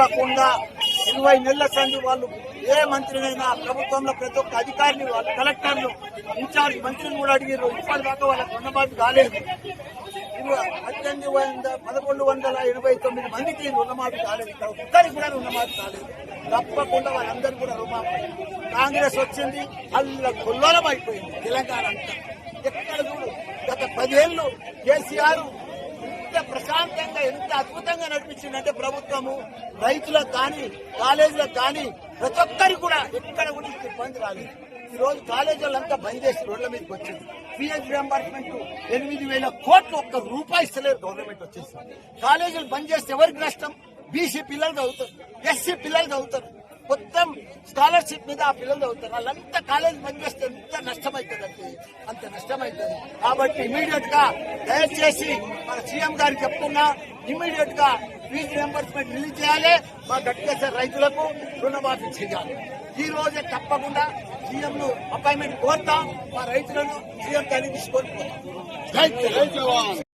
తప్పకుండా 20 నెలల సంది వాళ్ళు ఏ మంత్రినైనా ప్రభుత్వంలో ప్రతి ఒక్క అధికారిని వాళ్ళు కలెక్టర్లు ఇన్ఛార్జ్ మంత్రిని కూడా అడిగారు. ఇప్పటిదాకా వాళ్ళకి రుణమాఫీ కాలేదు. 1189 మందికి రుణమాఫీ కాలేదు. ఇక్కడ ఒక్కరికి కూడా రుణమాఫీ కాలేదు. తప్పకుండా వాళ్ళందరూ కూడా రుణమాఫీ. కాంగ్రెస్ వచ్చింది అల్ల కొల్లోలం అయిపోయింది తెలంగాణ అంతా. ఎక్కడ చూడు గత 10 ఏళ్లు కేసీఆర్ ఎంత ప్రశాంతంగా ఎంత అద్భుతంగా నడిపించిందంటే ప్రభుత్వము రైతులకు కానీ కాలేజీలకు కానీ ప్రతి ఒక్కరికి కూడా ఎక్కడ కూడా ఇబ్బంది రాలేదు. ఈ రోజు కాలేజీలంతా బంద్ చేసి రోడ్ల మీదకి వచ్చింది. ఫీజు రియంబర్స్మెంట్ 8,000 కోట్లు ఒక్క రూపాయి ఇస్తలేదు గవర్నమెంట్ వచ్చేసి. కాలేజీలు బంద్ చేస్తే ఎవరికి నష్టం? బీసీ పిల్లలు చదువుతారు, ఎస్సీ పిల్లలు చదువుతారు, మొత్తం స్కాలర్షిప్ మీద ఆ పిల్లలు చదువుతారు. వాళ్ళంతా కాలేజీ బంద్ చేస్తే ఎంత నష్టమవుతుందంటే అంత నష్టమవుతుంది. కాబట్టి ఇమీడియట్ గా దయచేసి మన సీఎం గారికి చెప్తున్నా, ఇమీడియట్ గా ఫీజు రియంబర్స్మెంట్ రిలీజ్ చేయాలి. మా గట్కేశ్వర రైతులకు రుణమాఫీ చేయాలి. ఈ రోజే తప్పకుండా సీఎం ను అపాయింట్మెంట్ కోరుతాం. మా రైతులను సీఎం గారిని తీసుకొని